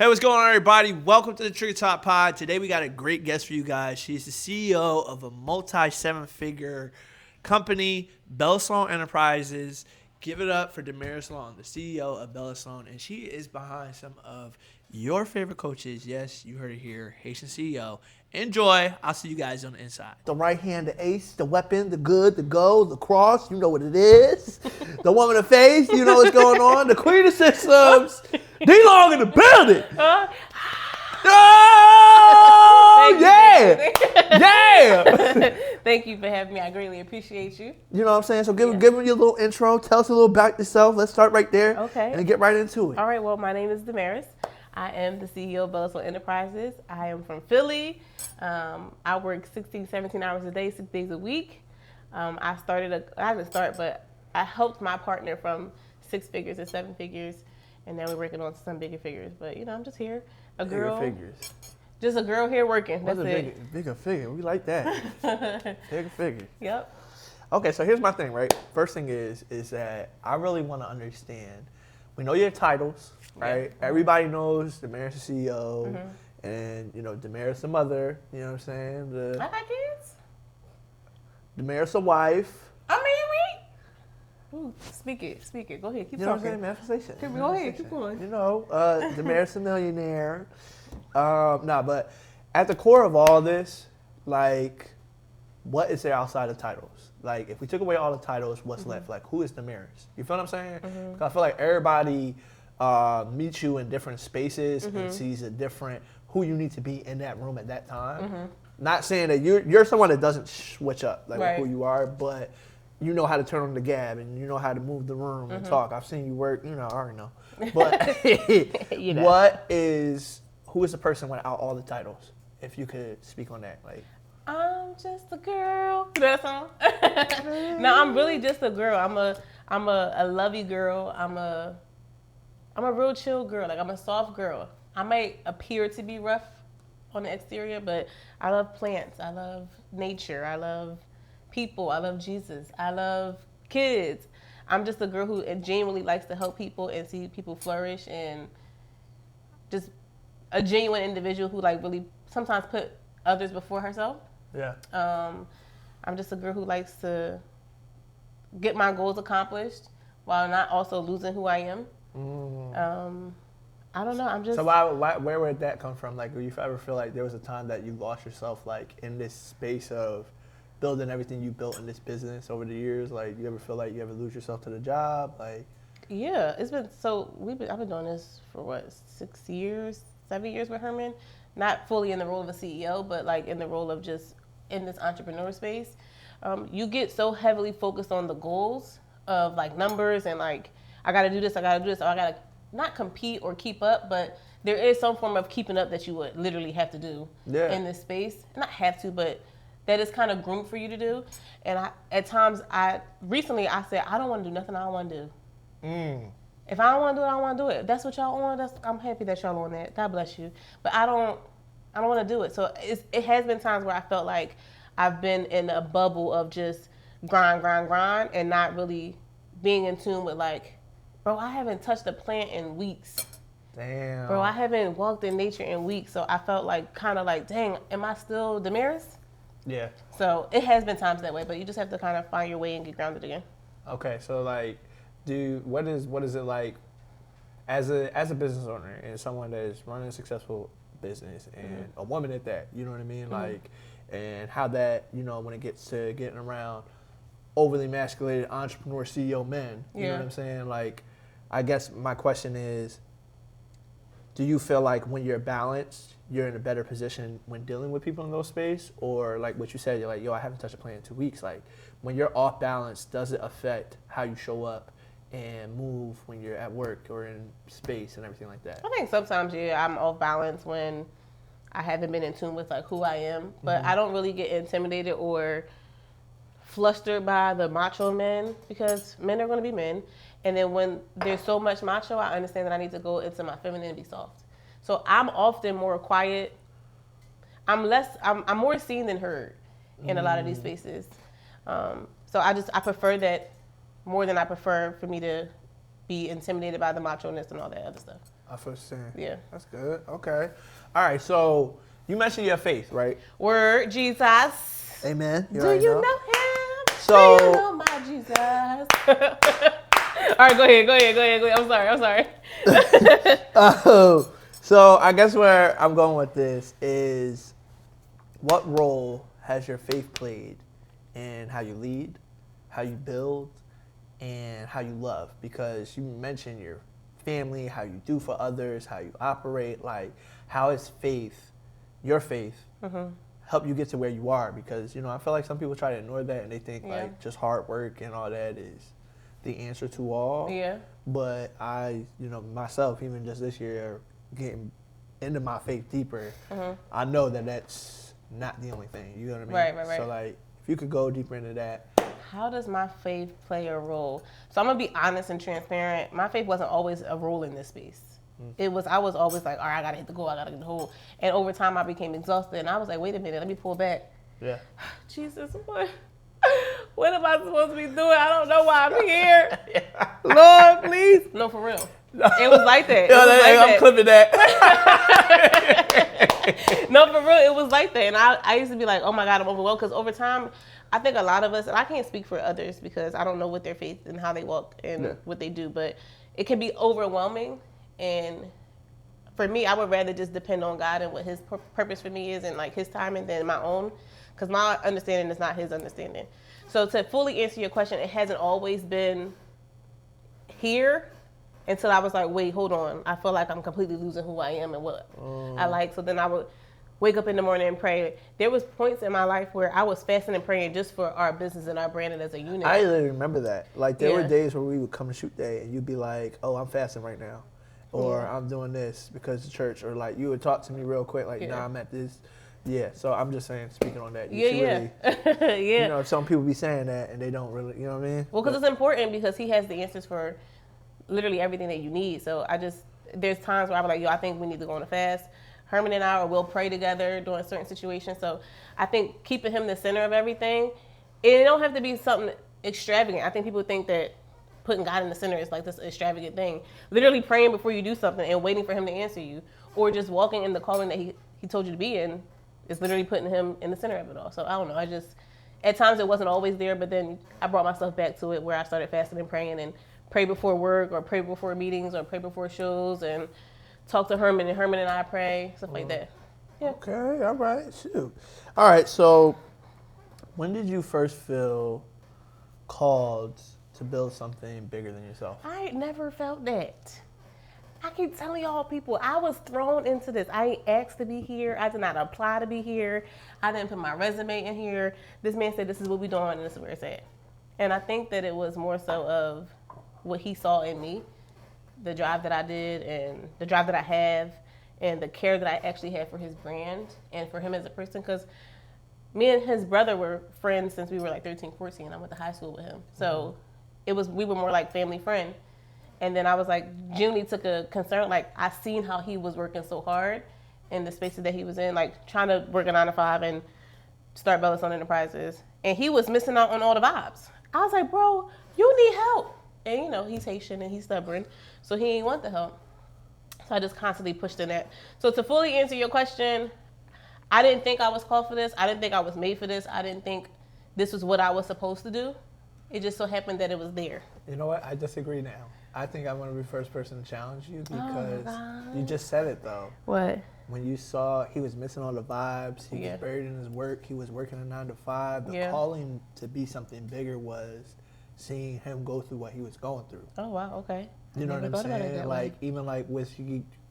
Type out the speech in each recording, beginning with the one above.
Hey, what's going on, everybody? Welcome to the Trigger Talk Pod. Today we got a great guest for you guys. She's the CEO of a multi-seven-figure company, Bella Sloan Enterprises. Give it up for Damaris Long, the CEO of Bella Sloan, and she is behind some of your favorite coaches. Yes, you heard it here, Haitian CEO. Enjoy. I'll see you guys on the inside. The right hand, the ace, the weapon, the good, the gold, the cross, you know what it is. The woman of faith, you know what's going on. The queen of systems, D-Long in the building. Oh, yeah. Yeah. Thank you for having me. I greatly appreciate you. You know what I'm saying? So give me your little intro. Tell us a little about yourself. Let's start right there. Okay. And get right into it. All right. Well, my name is Damaris. I am the CEO of Bella Sloan Enterprises. I am from Philly. I work 16, 17 hours a day, 6 days a week. I didn't start, but I helped my partner from 6 figures to 7 figures. And now we're working on some bigger figures. But, you know, I'm just here. Bigger figures. Just a girl here working. That's it. Bigger figure. We like that. Bigger figure. Yep. Okay, so here's my thing, right? First thing is that I really want to understand. We know your titles, right? Yeah. Everybody knows Damaris the CEO, and you know Damaris the mother. You know what I'm saying? I got kids. Damaris the wife. I mean, Ooh, speak it. Go ahead, keep talking. You know what I'm saying? Manifestation. Go ahead, keep going. You know, Damaris the millionaire. But at the core of all this, like, what is there outside of titles? Like, if we took away all the titles, what's left? Like, who is Damaris? You feel what I'm saying? Because I feel like everybody meets you in different spaces and sees a different who you need to be in that room at that time. Not saying that you're someone that doesn't switch up like with who you are, but you know how to turn on the gab and you know how to move the room and talk. I've seen you work. You know, I already know. But you know. Who is the person without all the titles? If you could speak on that, like. I'm just a girl. That song? No, I'm really just a girl. I'm a lovey girl. I'm a real chill girl. Like, I'm a soft girl. I might appear to be rough on the exterior, but I love plants. I love nature. I love people. I love Jesus. I love kids. I'm just a girl who genuinely likes to help people and see people flourish, and just a genuine individual who like really sometimes put others before herself. Yeah. I'm just a girl who likes to get my goals accomplished while not also losing who I am. I don't know. I'm just. So where would that come from? Like, do you ever feel like there was a time that you lost yourself, like in this space of building everything you built in this business over the years? Like, you ever feel like you ever lose yourself to the job? Like. Yeah, it's been so. I've been doing this for what, 7 years with Herman. Not fully in the role of a CEO, but like in the role of just in this entrepreneur space. You get so heavily focused on the goals of like numbers and like, I gotta do this, or I gotta not compete or keep up, but there is some form of keeping up that you would literally have to do in this space. Not have to, but that is kind of groomed for you to do. And at times, recently I said, I don't wanna do nothing I don't wanna do. If I don't want to do it, I don't want to do it. If that's what y'all on, I'm happy that y'all on that. God bless you. But I don't want to do it. So it has been times where I felt like I've been in a bubble of just grind, and not really being in tune with like, bro, I haven't touched a plant in weeks. Damn. Bro, I haven't walked in nature in weeks. So I felt like, kind of like, dang, am I still Damaris? Yeah. So it has been times that way, but you just have to kind of find your way and get grounded again. Okay, so like, what is it like as a business owner and someone that is running a successful business and a woman at that, you know what I mean? Like, and how that, you know, when it gets to getting around overly masculated entrepreneur CEO men, you know what I'm saying? Like, I guess my question is, do you feel like when you're balanced, you're in a better position when dealing with people in those space? Or like what you said, you're like, yo, I haven't touched a plant in 2 weeks. Like, when you're off balance, does it affect how you show up and move when you're at work or in space and everything like that? I think sometimes, I'm off balance when I haven't been in tune with like who I am, but I don't really get intimidated or flustered by the macho men, because men are going to be men. And then when there's so much macho, I understand that I need to go into my feminine and be soft. So I'm often more quiet. I'm more seen than heard in a lot of these spaces. So I prefer that more than I prefer for me to be intimidated by the macho-ness and all that other stuff. I feel the same. Yeah. That's good. Okay. All right. So you mentioned your faith, right? Word, Jesus. Amen. Do you know him? So- Do you know my Jesus? All right, go ahead. I'm sorry. So I guess where I'm going with this is, what role has your faith played in how you lead, how you build, and how you love? Because you mentioned your family, how you do for others, how you operate. Like, how has faith, your faith, help you get to where you are? Because, I feel like some people try to ignore that and they think like just hard work and all that is the answer to all. Yeah. But I, myself, even just this year, getting into my faith deeper, I know that that's not the only thing. You know what I mean? Right. So like, if you could go deeper into that. How does my faith play a role? So I'm gonna be honest and transparent. My faith wasn't always a role in this space. I was always like, all right, I gotta hit the goal, I gotta get the hole. And over time I became exhausted and I was like, wait a minute, let me pull back. Yeah. Jesus, what am I supposed to be doing? I don't know why I'm here. Lord, please. No, for real. It was like that. I'm clipping that. No, for real, it was like that. And I used to be like, oh my God, I'm overwhelmed. Because over time, I think a lot of us, and I can't speak for others because I don't know what their faith and how they walk and what they do, but it can be overwhelming. And for me, I would rather just depend on God and what his purpose for me is and like his timing than my own. Because my understanding is not his understanding. So to fully answer your question, it hasn't always been here until I was like, wait, hold on. I feel like I'm completely losing who I am and what I like. So then I would wake up in the morning and pray. There was points in my life where I was fasting and praying just for our business and our branding as a unit. I literally remember that. Like, there were days where we would come to shoot day and you'd be like, oh, I'm fasting right now. Or I'm doing this because of church. Or like, you would talk to me real quick, like, nah, I'm at this. Yeah, so I'm just saying, speaking on that. Really, some people be saying that and they don't really, you know what I mean? Well, because it's important because he has the answers for literally everything that you need. So there's times where I'm like, I think we need to go on a fast. Herman and I will pray together during certain situations. So I think keeping him the center of everything, it don't have to be something extravagant. I think people think that putting God in the center is like this extravagant thing. Literally praying before you do something and waiting for him to answer you, or just walking in the calling that he told you to be in. It's literally putting him in the center of it all. So I don't know. At times it wasn't always there, but then I brought myself back to it where I started fasting and praying and pray before work or pray before meetings or pray before shows and talk to Herman and Herman and I pray, stuff like that. Yeah. Okay, all right, shoot. All right, so when did you first feel called to build something bigger than yourself? I never felt that. I keep telling y'all people, I was thrown into this. I ain't asked to be here. I did not apply to be here. I didn't put my resume in here. This man said, this is what we doing, and this is where it's at. And I think that it was more so of what he saw in me, the drive that I did and the drive that I have and the care that I actually have for his brand and for him as a person. Because me and his brother were friends since we were like 13, 14, and I went to high school with him. So we were more like family friend. And then I was like, genuinely took a concern. Like, I seen how he was working so hard in the spaces that he was in, like trying to work a 9 to 5 and start Bella Sloan Enterprises. And he was missing out on all the vibes. I was like, bro, you need help. And he's Haitian and he's stubborn, so he ain't want the help. So I just constantly pushed in that. So to fully answer your question, I didn't think I was called for this. I didn't think I was made for this. I didn't think this was what I was supposed to do. It just so happened that it was there. You know what? I disagree now. I think I'm going to be the first person to challenge you because you just said it, though. What? When you saw he was missing all the vibes, he was buried in his work, he was working a 9 to 5. The calling to be something bigger was seeing him go through what he was going through. Oh, wow, okay. You know what I'm saying? Like, even like with,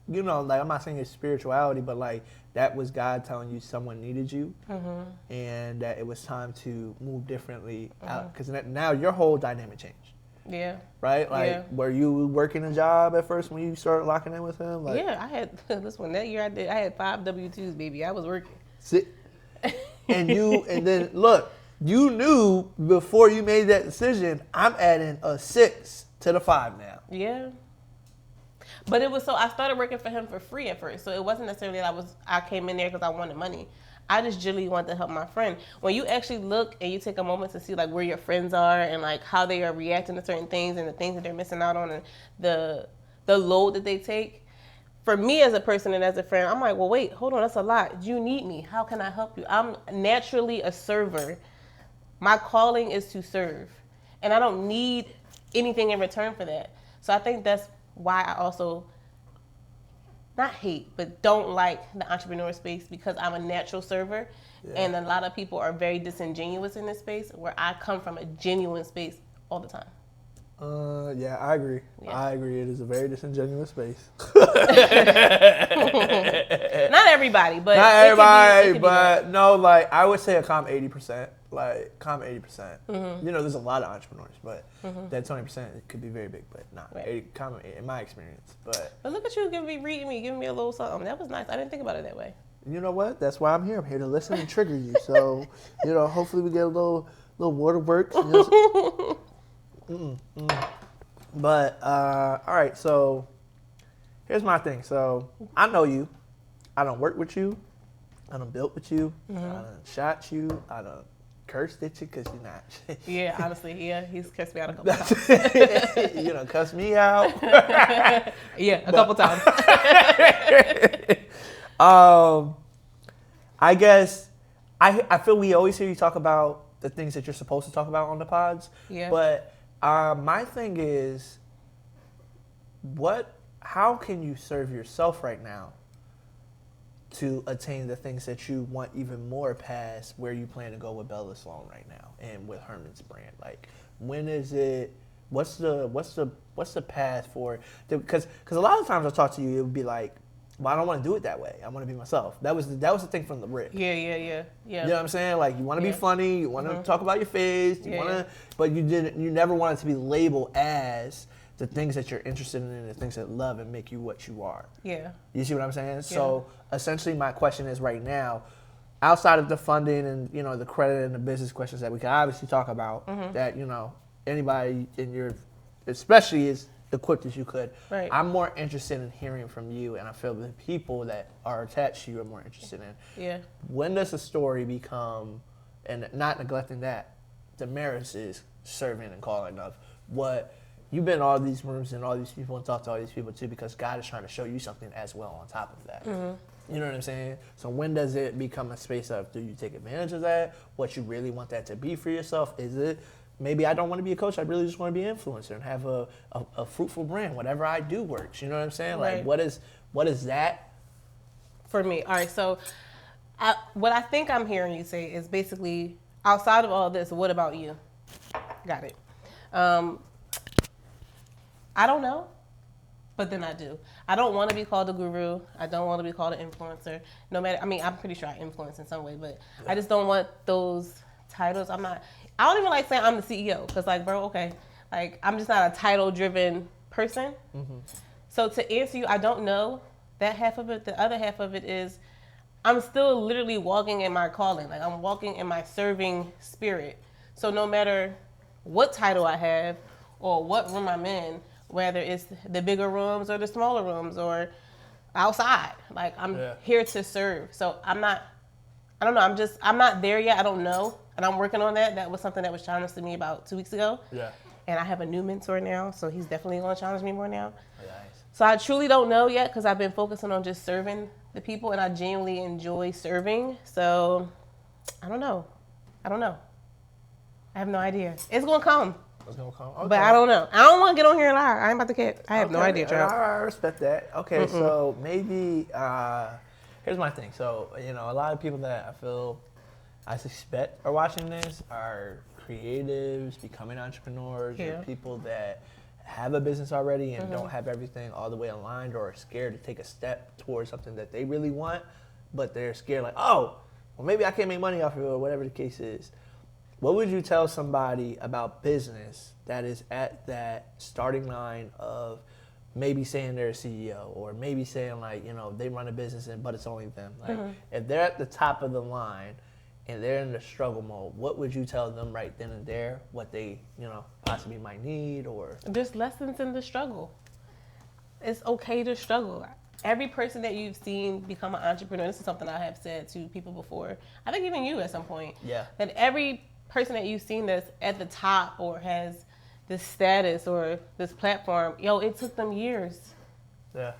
like, I'm not saying it's spirituality, but like that was God telling you someone needed you and that it was time to move differently out. Because now your whole dynamic changed. Yeah. Right? Like, were you working a job at first when you started locking in with him? Like, I had that year I had 5 W-2s, baby. I was working. And then look, you knew before you made that decision, I'm adding a 6 to the 5 now. Yeah. But it was I started working for him for free at first. So it wasn't necessarily that I came in there because I wanted money. I just genuinely wanted to help my friend. When you actually look and you take a moment to see like where your friends are and like how they are reacting to certain things and the things that they're missing out on and the load that they take, for me as a person and as a friend, I'm like, well, wait, hold on, that's a lot. You need me. How can I help you? I'm naturally a server. My calling is to serve, and I don't need anything in return for that. So I think that's why I also not hate, but don't like the entrepreneur space, because I'm a natural server. Yeah. And a lot of people are very disingenuous in this space, where I come from a genuine space all the time. Yeah, I agree. Yeah. I agree. It is a very disingenuous space. Not everybody, but not everybody, but no, like I would say a calm 80%. Like calm 80%. Mm-hmm. You know, there's a lot of entrepreneurs, but that 20% could be very big, but not 80, calm in my experience. But look at you giving me a little something. That was nice. I didn't think about it that way. You know what? That's why I'm here. I'm here to listen and trigger you. So, you know, hopefully we get a little waterworks. But all right, so here's my thing. So I know you. I don't work with you. I don't build with you. I don't shot you. I don't cursed at you because you're not. Yeah, honestly, yeah, he's cursed me out a couple times. You know, cuss me out. Yeah, a couple times. I guess I feel we always hear you talk about the things that you're supposed to talk about on the pods. Yeah. But my thing is, how can you serve yourself right now to attain the things that you want even more past where you plan to go with Bella Sloan right now and with Herman's brand? Like, when is it? What's the path for? Because a lot of times I talk to you, it would be like, well, I don't want to do it that way. I want to be myself. That was the thing from the rip. Yeah. You know what I'm saying? Like, you want to be funny, you want to talk about your face, but you never wanted to be labeled as the things that you're interested in, the things that love and make you what you are. Yeah. You see what I'm saying? Yeah. So essentially, my question is right now, outside of the funding and the credit and the business questions that we can obviously talk about, that anybody in your, especially is equipped as you could. Right. I'm more interested in hearing from you, and I feel the people that are attached to you are more interested in. Yeah. When does a story become, and not neglecting that, Damaris is serving and calling of what you've been in all these rooms and all these people and talked to all these people too, because God is trying to show you something as well on top of that. You know what I'm saying? So when does it become a space of, do you take advantage of that? What you really want that to be for yourself? Is it, maybe I don't want to be a coach. I really just want to be an influencer and have a fruitful brand. Whatever I do works. You know what I'm saying? Right. Like, what is that? For me. All right. So what I think I'm hearing you say is basically, outside of all this, what about you? Got it. I don't know, but then I do. I don't want to be called a guru. I don't want to be called an influencer. No matter, I mean, I'm pretty sure I influence in some way, but I just don't want those titles. I don't even like saying I'm the CEO, because like, bro, okay. Like, I'm just not a title-driven person. So to answer you, I don't know that half of it. The other half of it is I'm still literally walking in my calling. Like, I'm walking in my serving spirit. So no matter what title I have or what room I'm in, whether it's the bigger rooms or the smaller rooms or outside, like, I'm here to serve. So I don't know, I'm not there yet. I don't know. And I'm working on that. That was something that was challenged to me about 2 weeks ago. Yeah. And I have a new mentor now, so he's definitely going to challenge me more now. Nice. So I truly don't know yet, because I've been focusing on just serving the people, and I genuinely enjoy serving. So I don't know. I have no idea. It's going to come. It's going to come. Okay. But I don't know. I don't want to get on here and lie. I ain't about to get. I have no idea, Trout. I respect that. Okay, so maybe here's my thing. So, a lot of people that I feel I suspect are watching this are creatives, becoming entrepreneurs, or people that have a business already and don't have everything all the way aligned, or are scared to take a step towards something that they really want, but they're scared like, oh, well, maybe I can't make money off of it, or whatever the case is. What would you tell somebody about business that is at that starting line of maybe saying they're a CEO, or maybe saying like, they run a business but it's only them? Like, if they're at the top of the line and they're in the struggle mode, what would you tell them right then and there, what they, possibly might need? Or there's lessons in the struggle. It's okay to struggle. Every person that you've seen become an entrepreneur, this is something I have said to people before, I think even you at some point, that every person that you've seen that's at the top or has this status or this platform, it took them years. Yeah.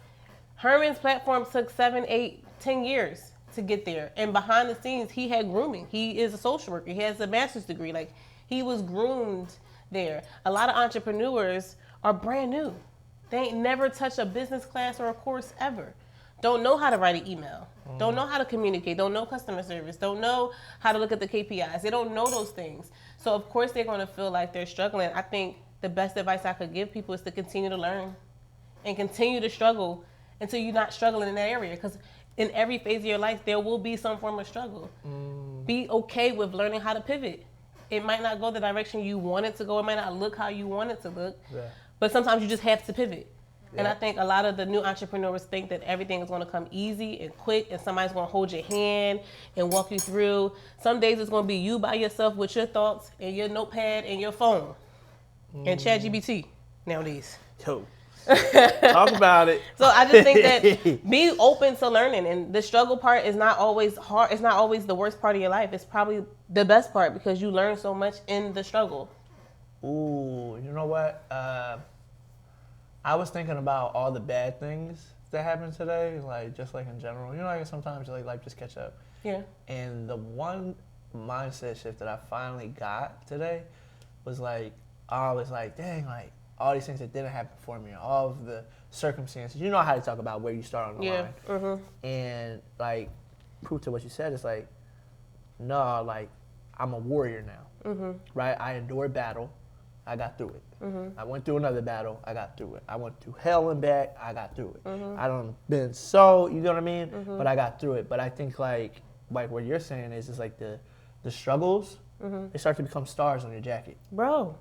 Herman's platform took 7, 8, 10 years to get there. And behind the scenes, he had grooming. He is a social worker. He has a master's degree. Like, he was groomed there. A lot of entrepreneurs are brand new. They ain't never touched a business class or a course ever. Don't know how to write an email. Don't know how to communicate. Don't know customer service. Don't know how to look at the KPIs. They don't know those things. So, of course, they're going to feel like they're struggling. I think the best advice I could give people is to continue to learn and continue to struggle until you're not struggling in that area. Because in every phase of your life, there will be some form of struggle. Be okay with learning how to pivot. It might not go the direction you want it to go. It might not look how you want it to look. Yeah. But sometimes you just have to pivot. Yeah. And I think a lot of the new entrepreneurs think that everything is going to come easy and quick and somebody's going to hold your hand and walk you through. Some days it's going to be you by yourself with your thoughts and your notepad and your phone and ChatGPT nowadays. Yo. Talk about it. So I just think that be open to learning, and the struggle part is not always hard. It's not always the worst part of your life. It's probably the best part because you learn so much in the struggle. Ooh, you know what? I was thinking about all the bad things that happened today, like just like in general. You know, like sometimes like life just catch up. Yeah. And the one mindset shift that I finally got today was like, I was like, dang, like all these things that didn't happen for me, all of the circumstances. You know how to talk about where you start on the line. Mm-hmm. And like, proof to what you said is like, no, like I'm a warrior now, right? I endured battle. I got through it. I went through another battle. I got through it. I went through hell and back. I got through it. I done been so, you know what I mean? But I got through it. But I think like what you're saying is just like the struggles, they start to become stars on your jacket. Bro.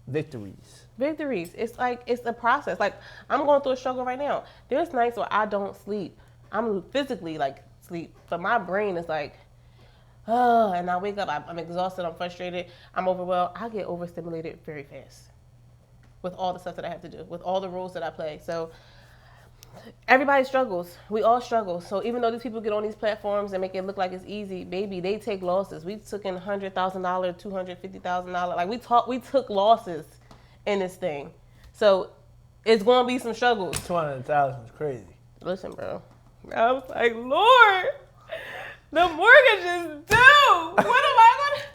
Victories. It's like, it's a process. Like, I'm going through a struggle right now. There's nights where I don't sleep. I'm physically like sleep. But my brain is like, oh, and I wake up, I'm exhausted, I'm frustrated, I'm overwhelmed. I get overstimulated very fast with all the stuff that I have to do, with all the roles that I play. So everybody struggles. We all struggle. So even though these people get on these platforms and make it look like it's easy, baby, they take losses. We took in $100,000, $250,000. Like we took losses in this thing. So it's going to be some struggles. 200,000 is crazy. Listen, bro. I was like, Lord, the mortgage is due. What am I going to...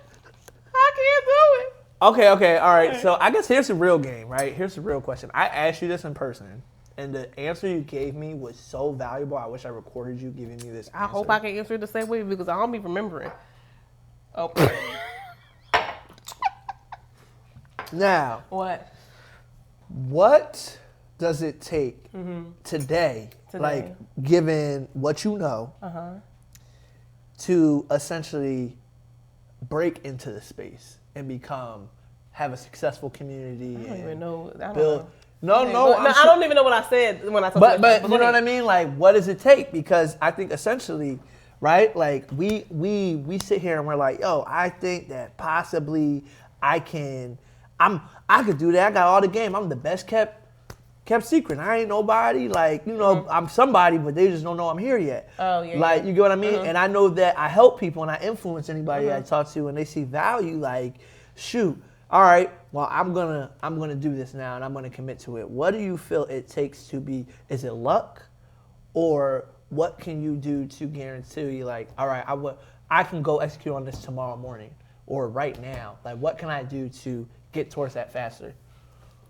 I can't do it. Okay, all right. So I guess here's the real game, right? Here's the real question. I asked you this in person, and the answer you gave me was so valuable. I wish I recorded you giving me this answer. I hope I can answer it the same way because I don't be remembering. Oh. Now. What does it take today, like given what you know, to essentially break into the space and have a successful community? I don't even know. I don't build. know. No, I don't even know what I said when I talked about But you know what I mean? Like, what does it take? Because I think essentially, right? Like, we sit here and we're like, yo, I think that possibly I could do that. I got all the game. I'm the best kept secret. I ain't nobody. Like, you know, I'm somebody, but they just don't know I'm here yet. Oh, yeah. Like, you get what I mean? And I know that I help people and I influence anybody I talk to, and they see value. Like, shoot, all right, well, I'm gonna do this now, and I'm gonna commit to it. What do you feel it takes to be? Is it luck, or what can you do to guarantee, like, all right, I can go execute on this tomorrow morning or right now? Like, what can I do to get towards that faster?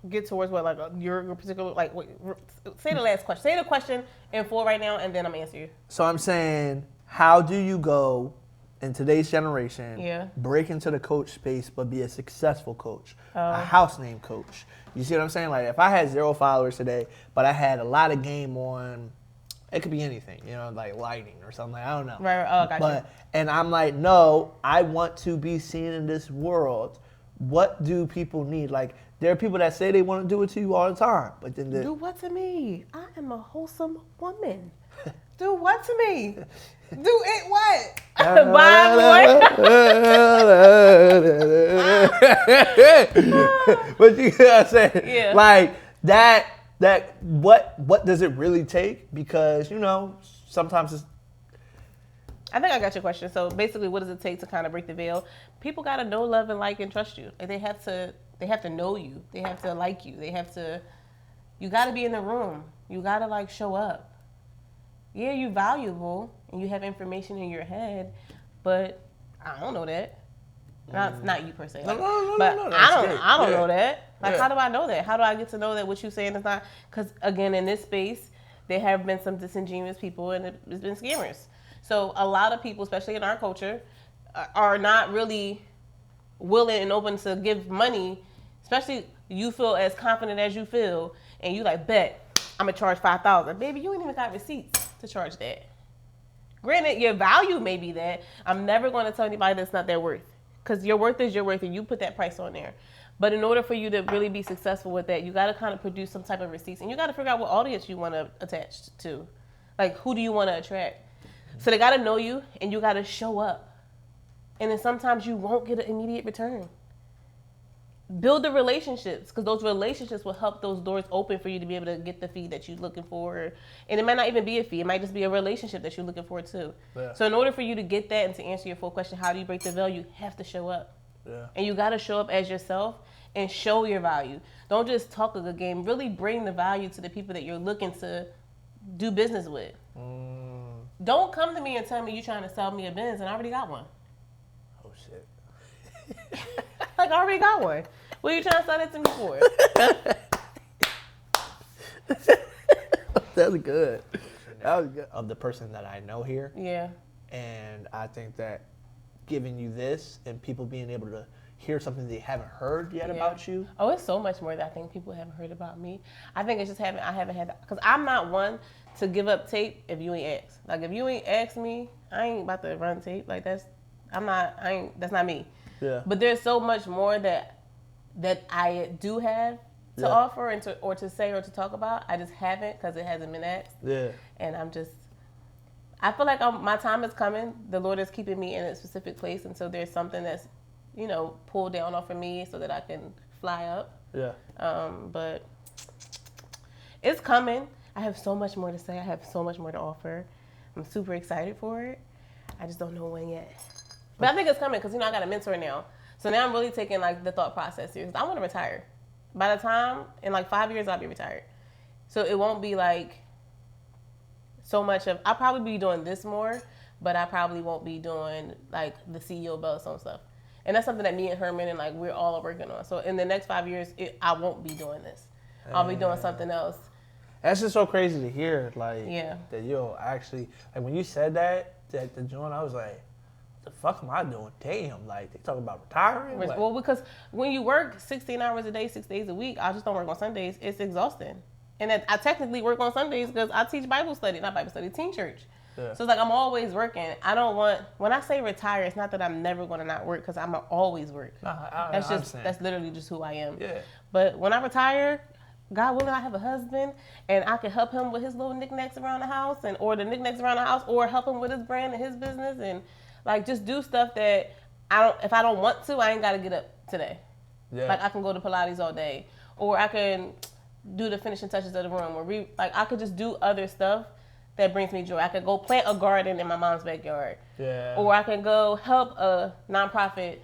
Get towards what, like your particular, like, wait, say the last question. Say the question in full right now, and then I'm answering you. So I'm saying, how do you go in today's generation, break into the coach space, but be a successful coach, a house name coach? You see what I'm saying? Like, if I had 0 followers today, but I had a lot of game on, it could be anything, you know, like lighting or something. I don't know. Right. Oh, gotcha. And I'm like, no, I want to be seen in this world. What do people need? Like, there are people that say they want to do it to you all the time, but then do what to me? I am a wholesome woman. Do what to me? Do it what? Bye, boy. But you know what I'm saying? Yeah. Like that. What does it really take? Because, you know, sometimes it's. I think I got your question. So basically, what does it take to kind of break the veil? People got to know, love, and like and trust you. And they have to know you. They have to like you. You got to be in the room. You got to, like, show up. yeah, you're valuable and you have information in your head, but I don't know that. Not you per se. Like, No. But That's I don't great. know that. Like, Yeah. how do I know that? How do I get to know that what you're saying is not? Because again, in this space, there have been some disingenuous people and it's been scammers. So a lot of people, especially in our culture, are not really willing and open to give money. Especially you feel as confident as you feel, and you like bet I'm gonna charge $5,000. Baby, you ain't even got receipts to charge that. Granted, your value may be that. I'm never going to tell anybody that's not their worth. Because your worth is your worth and you put that price on there. But in order for you to really be successful with that, you got to kind of produce some type of receipts. And you got to figure out what audience you want to attach to. Like, who do you want to attract? So they got to know you and you got to show up. And then sometimes you won't get an immediate return. Build the relationships, because those relationships will help those doors open for you to be able to get the fee that you're looking for. And it might not even be a fee. It might just be a relationship that you're looking for too. Yeah. So in order for you to get that and to answer your full question, how do you break the veil? You have to show up. Yeah. And you got to show up as yourself and show your value. Don't just talk a good game. Really bring the value to the people that you're looking to do business with. Don't come to me and tell me you're trying to sell me a Benz and I already got one. Oh shit. Like, I already got one. What are you trying to sell that to me for? That was good. That was good. Of the person that I know here. Yeah. And I think that giving you this and people being able to hear something they haven't heard yet about you. Oh, it's so much more that I think people haven't heard about me. I think it's just I haven't had, because I'm not one to give up tape if you ain't asked. Like, if you ain't asked me, I ain't about to run tape. Like, that's not me. Yeah. But there's so much more that I do have to offer and to say or to talk about. I just haven't because it hasn't been asked. Yeah. And I feel like my time is coming. The Lord is keeping me in a specific place until there's something that's, pulled down off of me so that I can fly up. Yeah. But it's coming. I have so much more to say. I have so much more to offer. I'm super excited for it. I just don't know when yet. But I think it's coming because, I got a mentor now. So now I'm really taking, like, the thought process serious. I want to retire. By the time, in, like, 5 years, I'll be retired. So it won't be, like, so much of, I'll probably be doing this more, but I probably won't be doing, like, the CEO of Bella Sloan stuff. And that's something that me and Herman and, like, we're all working on. So in the next 5 years, I won't be doing this. I'll be doing something else. That's just so crazy to hear, like, Yeah. that you'll actually, like, when you said that at the joint, I was like, what the fuck am I doing? Damn, like, they talking about retiring? Like, Well, because when you work 16 hours a day, 6 days a week, I just don't work on Sundays. It's exhausting. And I technically work on Sundays because I teach teen church. Yeah. So it's like I'm always working. When I say retire, it's not that I'm never going to not work because I'm always work. That's literally just who I am. Yeah. But when I retire, God willing, I have a husband and I can help him with his little knickknacks around the house or the knickknacks around the house, or help him with his brand and his business, and like just do stuff that if I don't want to, I ain't got to get up today. Yeah. Like I can go to Pilates all day, or I can do the finishing touches of the room, or I could just do other stuff that brings me joy. I could go plant a garden in my mom's backyard. Yeah. Or I can go help a nonprofit,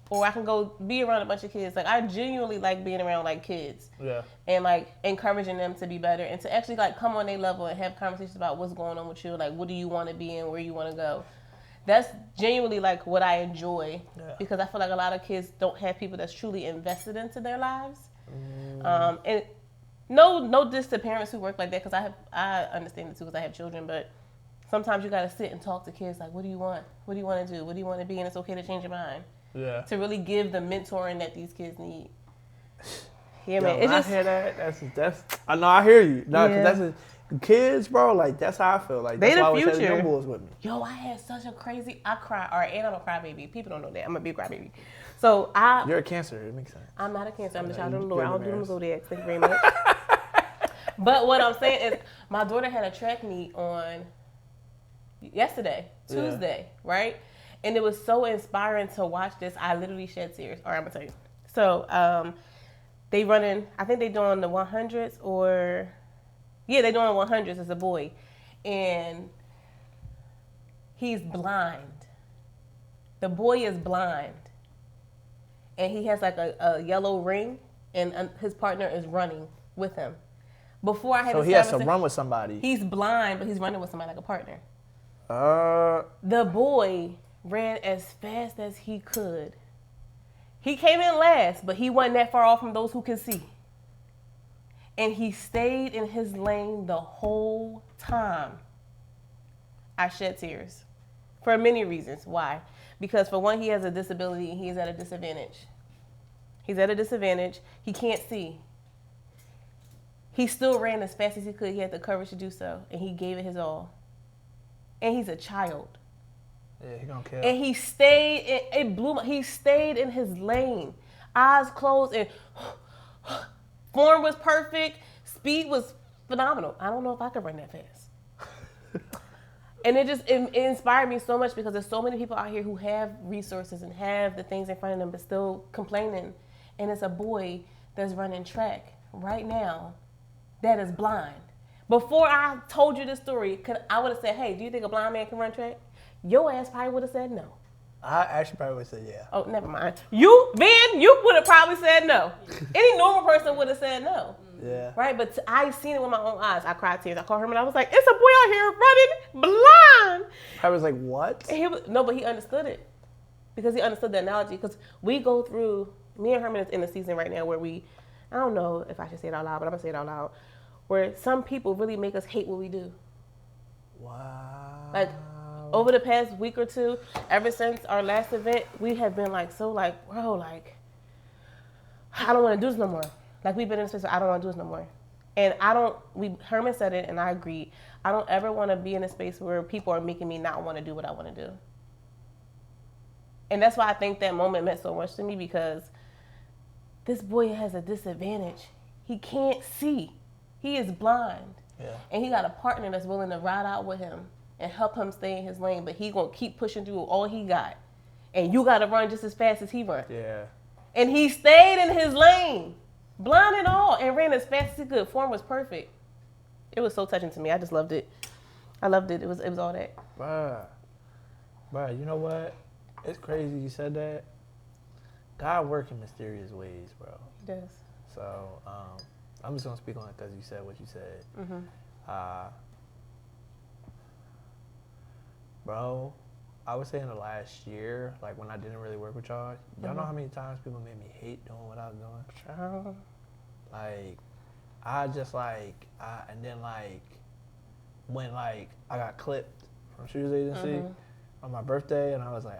or I can go be around a bunch of kids. Like I genuinely like being around like kids. Yeah. And like encouraging them to be better and to actually like come on their level and have conversations about what's going on with you, like what do you want to be and where you want to go. That's genuinely like what I enjoy, because I feel like a lot of kids don't have people that's truly invested into their lives. And no diss to parents who work like that, because I understand it too because I have children, but sometimes you got to sit and talk to kids like, what do you want? What do you want to do? What do you want to be? And it's okay to change your mind. Yeah. To really give the mentoring that these kids need. Yeah, Yo, man. when I hear that, that's I know I hear you. No, because that's kids, bro. Like that's how I feel. Like that's They the why I always had future. young boys with me. Yo, I had such a crazy. I cry. All right, and I'm a crybaby. People don't know that. I'm a big crybaby. So You're a Cancer. It makes sense. I'm not a Cancer. I'm the Yeah, child of the you Lord. good, I don't do them Damaris. zodiacs. Thank you very much. But what I'm saying is, my daughter had a track meet on yesterday, Tuesday, right? And it was so inspiring to watch this. I literally shed tears. All right, I'm gonna tell you. So they running. I think they doing the 100s, or they doing 100s as a boy, and he's blind. The boy is blind, and he has like a yellow ring, and his partner is running with him. Before I had So this he has to conversation, run with somebody. he's blind, but he's running with somebody like a partner. Uh, The boy ran as fast as he could. He came in last, but he wasn't that far off from those who can see. And he stayed in his lane the whole time. I shed tears for many reasons. Why? Because for one, he has a disability and he's at a disadvantage. He's at a disadvantage. He can't see. He still ran as fast as he could. He had the courage to do so, and he gave it his all. And he's a child. yeah, he gonna kill. And he stayed, he stayed in his lane. Eyes closed, and form was perfect. Speed was phenomenal. I don't know if I could run that fast. And it inspired me so much because there's so many people out here who have resources and have the things in front of them but still complaining. And it's a boy that's running track right now that is blind. Before I told you this story, I would have said, hey, do you think a blind man can run track? Your ass probably would have said no. I actually probably would say yeah. Oh, never mind. You would have probably said no. Any normal person would have said no. Yeah. Right? But I seen it with my own eyes. I cried tears. I called him and I was like, it's a boy out here running blind. I was like, what? And but he understood it. Because he understood the analogy. Because we go through, me and Herman is in a season right now where I don't know if I should say it out loud, but I'm going to say it out loud, where some people really make us hate what we do. Wow. Like, over the past week or two, ever since our last event, we have been like, bro, like, I don't want to do this no more. Like, we've been in a space where I don't want to do this no more. And Herman said it and I agreed. I don't ever want to be in a space where people are making me not want to do what I want to do. And that's why I think that moment meant so much to me, because this boy has a disadvantage. He can't see. He is blind. Yeah. And he got a partner that's willing to ride out with him and help him stay in his lane, but he gonna keep pushing through all he got. And you gotta run just as fast as he runs. Yeah. And he stayed in his lane, blind and all, and ran as fast as he could. Form was perfect. It was so touching to me. I just loved it. I loved it. It was all that. Bruh, you know what? It's crazy you said that. God works in mysterious ways, bro. He does. So, I'm just gonna speak on it because you said what you said. Mm-hmm. Bro, I would say in the last year, like when I didn't really work with y'all, y'all know how many times people made me hate doing what I was doing? Like, I just like, and then like, when like I got clipped from Shoes Agency on my birthday, and I was like,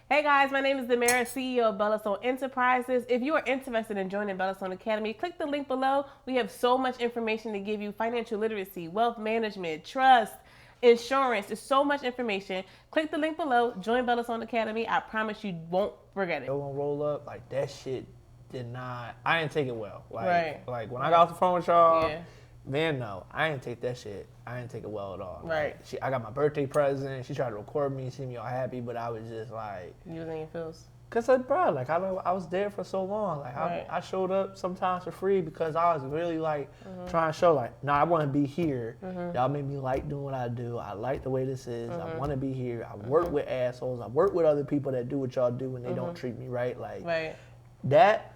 Hey guys, my name is Damaris, CEO of Bella Sloan Enterprises. If you are interested in joining Bella Sloan Academy, click the link below. We have so much information to give you: financial literacy, wealth management, trust, insurance. There's so much information. Click the link below. Join Bella Sloan Academy. I promise you won't regret it. Yo, gonna roll up, like that shit I didn't take it well. Like, right. Like when I got off the phone with y'all, yeah. Man, no, I didn't take that shit. I didn't take it well at all. Right. Like, I got my birthday present. She tried to record me, see me all happy, but I was just like, you was in your feels. Cause bro, like I was there for so long. Like right. I showed up sometimes for free because I was really like trying to show like, nah, I want to be here. Y'all make me like doing what I do. I like the way this is. I want to be here. I work with assholes. I work with other people that do what y'all do and they don't treat me right. Like that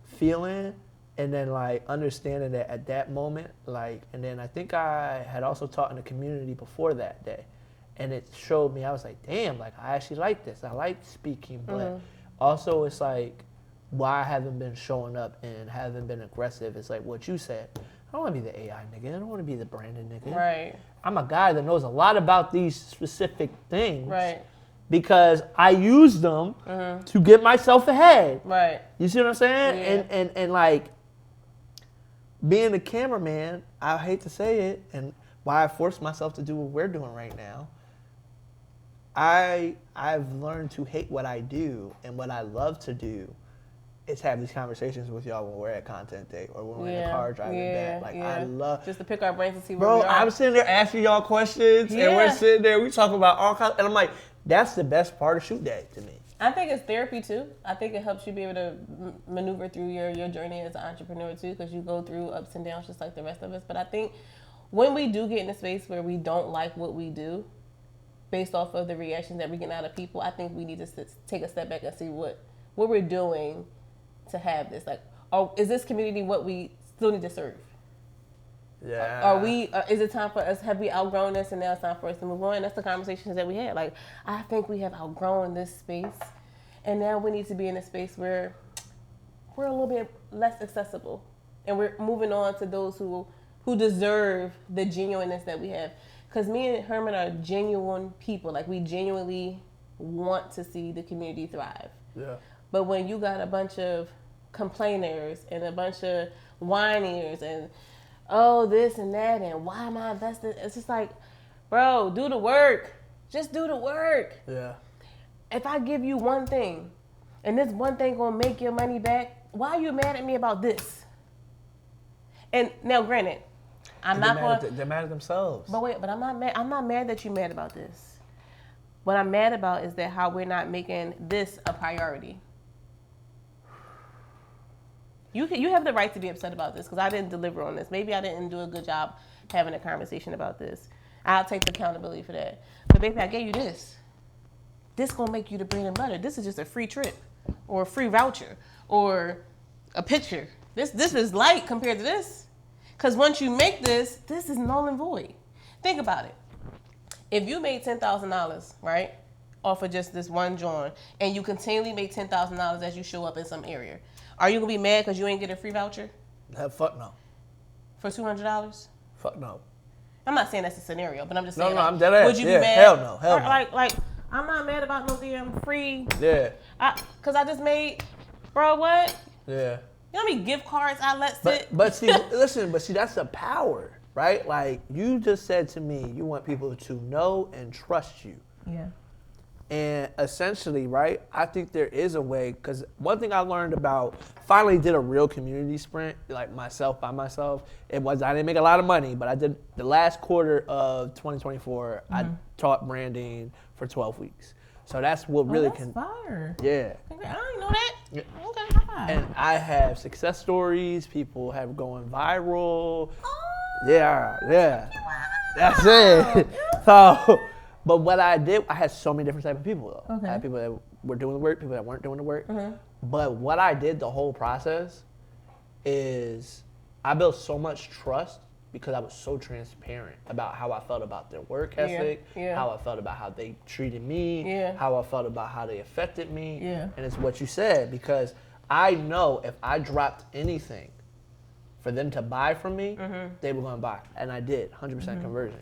feeling. And then like understanding that at that moment, like, and then I think I had also taught in the community before that day. And it showed me, I was like, damn, like I actually like this. I like speaking, but also it's like why I haven't been showing up and haven't been aggressive. It's like what you said. I don't want to be the AI nigga. I don't want to be the Brandon nigga. Right. I'm a guy that knows a lot about these specific things. Right. Because I use them to get myself ahead. Right. You see what I'm saying? Yeah. And like, being a cameraman, I hate to say it, and why I forced myself to do what we're doing right now, I've learned to hate what I do, and what I love to do is have these conversations with y'all when we're at content day or when we're in the car driving back. Like I love just to pick our brains and see where bro, we are. I'm sitting there asking y'all questions, and we're sitting there, we talk about all kinds, and I'm like, that's the best part of shoot day to me. I think it's therapy too. I think it helps you be able to maneuver through your journey as an entrepreneur too, because you go through ups and downs just like the rest of us. But I think when we do get in a space where we don't like what we do, based off of the reactions that we get out of people, I think we need to take a step back and see what we're doing to have this. Like, is this community what we still need to serve? Yeah. Are we? Is it time for us? Have we outgrown this, and now it's time for us to move on? That's the conversations that we had. Like, I think we have outgrown this space, and now we need to be in a space where we're a little bit less accessible, and we're moving on to those who deserve the genuineness that we have. Because me and Herman are genuine people. Like, we genuinely want to see the community thrive. Yeah. But when you got a bunch of complainers and a bunch of whiniers and oh this and that and why am I invested? It's just like, bro, do the work. Just do the work. Yeah. If I give you one thing and this one thing gonna make your money back, why are you mad at me about this? And now granted, I'm not gonna they're mad at themselves. But wait, but I'm not mad that you're mad about this. What I'm mad about is that how we're not making this a priority. You have the right to be upset about this because I didn't deliver on this. Maybe I didn't do a good job having a conversation about this. I'll take the accountability for that. But baby, I gave you this. This gonna make you the bread and butter. This is just a free trip or a free voucher or a picture. This is light compared to this. Because once you make this is null and void. Think about it. If you made $10,000, right, off of just this one joint, and you continually make $10,000 as you show up in some area, are you gonna be mad because you ain't get a free voucher? Fuck no. For $200? Fuck no. I'm not saying that's a scenario, but I'm just saying. No, I'm dead ass. Would you be mad? Hell no. Hell no. Like, I'm not mad about no damn free. Yeah. Cause I just made, bro, what? Yeah. You know how many gift cards I let sit? But see, listen, that's the power, right? Like, you just said to me, you want people to know and trust you. Yeah. And essentially, right, I think there is a way, because one thing I learned about, finally did a real community sprint, like myself by myself. I didn't make a lot of money, but I did the last quarter of 2024, I taught branding for 12 weeks. So that's what really that's fire. Yeah. I didn't know that. Yeah. Okay, high. And I have success stories, people have going viral. Oh, Yeah. That's it. So, but what I did, I had so many different types of people though. Okay. I had people that were doing the work, people that weren't doing the work. But what I did the whole process is I built so much trust because I was so transparent about how I felt about their work ethic, how I felt about how they treated me, how I felt about how they affected me. Yeah. And it's what you said, because I know if I dropped anything for them to buy from me, they were going to buy. And I did, 100% conversion.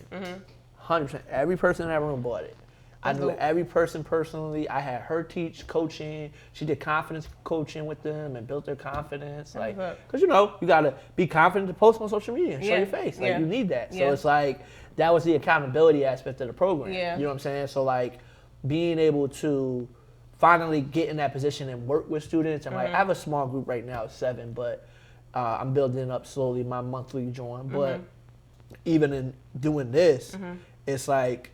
100%. Every person in that room bought it. I knew every person personally. I had her teach coaching. She did confidence coaching with them and built their confidence. Like, because you gotta be confident to post on social media and show your face. Like, you need that. So it's like, that was the accountability aspect of the program. Yeah. You know what I'm saying? So like, being able to finally get in that position and work with students. And like, I have a small group right now, 7, but I'm building up slowly my monthly join. But even in doing this, it's like,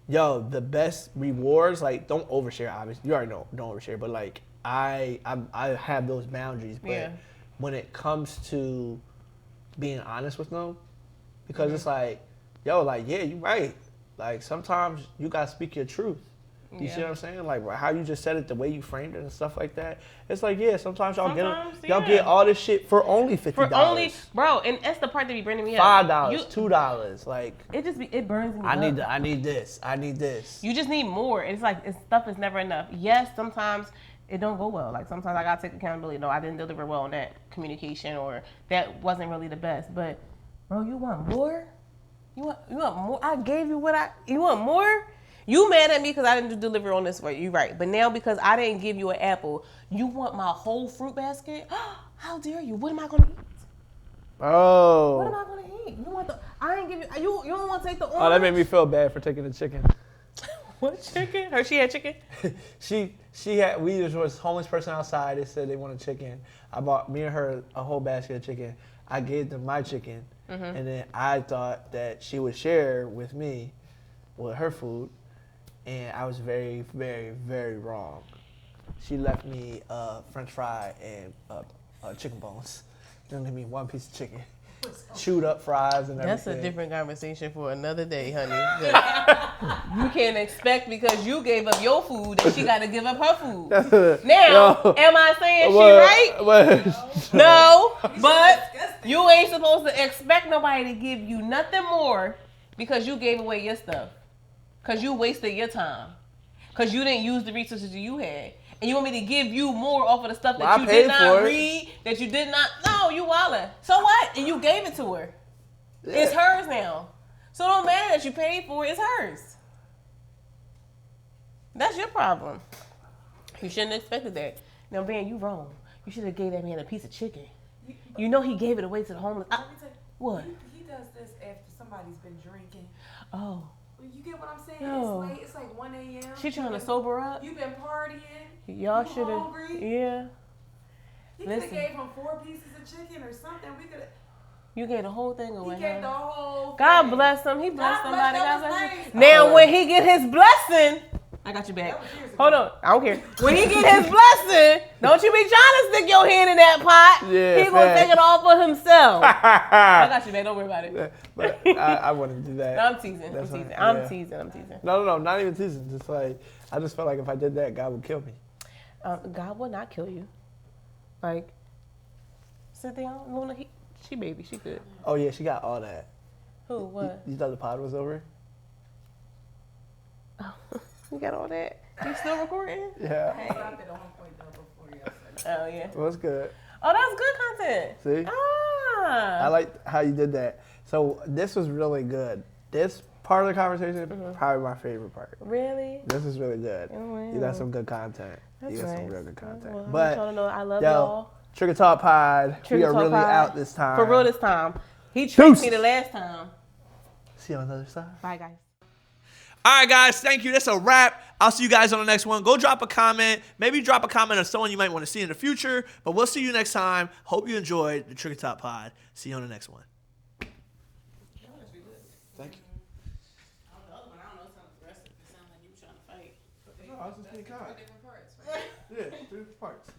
yo, the best rewards, like, don't overshare, obviously. You already know, don't overshare. But, like, I have those boundaries. But when it comes to being honest with them, because it's like, yo, like, yeah, you're right. Like, sometimes you got to speak your truth. You see what I'm saying? Like, how you just said it, the way you framed it and stuff like that. It's like, yeah, sometimes y'all get all this shit for only $50. For only, bro, and that's the part that be bringing me up. $5, $2, like. It burns me up. I need this. You just need more. It's like, stuff is never enough. Yes, sometimes it don't go well. Like, sometimes I gotta take accountability. No, I didn't deliver well on that communication, or that wasn't really the best. But, bro, you want more? You want more? I gave you you want more? You mad at me because I didn't deliver on this for you, right? But now because I didn't give you an apple, you want my whole fruit basket? How dare you? What am I gonna eat? Oh. What am I gonna eat? You want I ain't give you. You don't want to take the orange? Oh, that made me feel bad for taking the chicken. What chicken? She had chicken. she had. We was homeless person outside. They said they wanted chicken. I bought me and her a whole basket of chicken. I gave them my chicken, and then I thought that she would share with me, with her food. And I was very, very, very wrong. She left me French fry and chicken bones. She didn't give me one piece of chicken. chewed up fries and everything. That's a different conversation for another day, honey. But you can't expect because you gave up your food that she got to give up her food. Now, am I saying she right? No, but you ain't supposed to expect nobody to give you nothing more because you gave away your stuff. Because you wasted your time. Because you didn't use the resources you had. And you want me to give you more off of the stuff that you did not read, that you did not. No, you wildin'. So what? And you gave it to her. Yeah. It's hers now. So don't matter that you paid for it. It's hers. That's your problem. You shouldn't have expected that. Now, man, you wrong. You should have gave that man a piece of chicken. You know he gave it away to the homeless. What? He does this after somebody's been drinking. Oh. You get what I'm saying? No. It's late. It's like 1 a.m. She trying to sober up. You've been partying. Y'all should have. Yeah. He could have gave him 4 pieces of chicken or something. We could have. You gave the whole thing away. He gave the whole God thing. Bless him. He blessed somebody. God bless him. Now, when he get his blessing, I got you back. Hold on. I don't care. When he get his blessing, don't you be trying to stick your hand in that pot. Yeah, He's going to take it all for himself. I got you back. Don't worry about it. But I wouldn't do that. No, I'm teasing. I'm teasing. No, not even teasing. Just like, I just felt like if I did that, God would kill me. God will not kill you. Like, Cynthia, Luna, she baby, she good. Oh, yeah, she got all that. Who, what? You thought the pod was over? Oh, you got all that? You still recording? Yeah. I stopped at 1 point though before y'all said Oh, yeah. Well, that's good. Oh, that's good content. See? Ah. I like how you did that. So this was really good. This part of the conversation, probably my favorite part. Really? This is really good. Oh, You got some good content. That's you got nice. some real good content. Well, but I know I love y'all. Trigger Talk Pod, we are really out this time. For real this time. He tricked me the last time. See you on the other side. Bye, guys. All right, guys. Thank you. That's a wrap. I'll see you guys on the next one. Go drop a comment. Maybe drop a comment on someone you might want to see in the future. But we'll see you next time. Hope you enjoyed the Trigger Talk Pod. See you on the next one. Thank you. The other one, I don't know, it sounds aggressive. It sounds like you were trying to fight. No, I was just being kind. different parts, right? Yeah, 3 parts.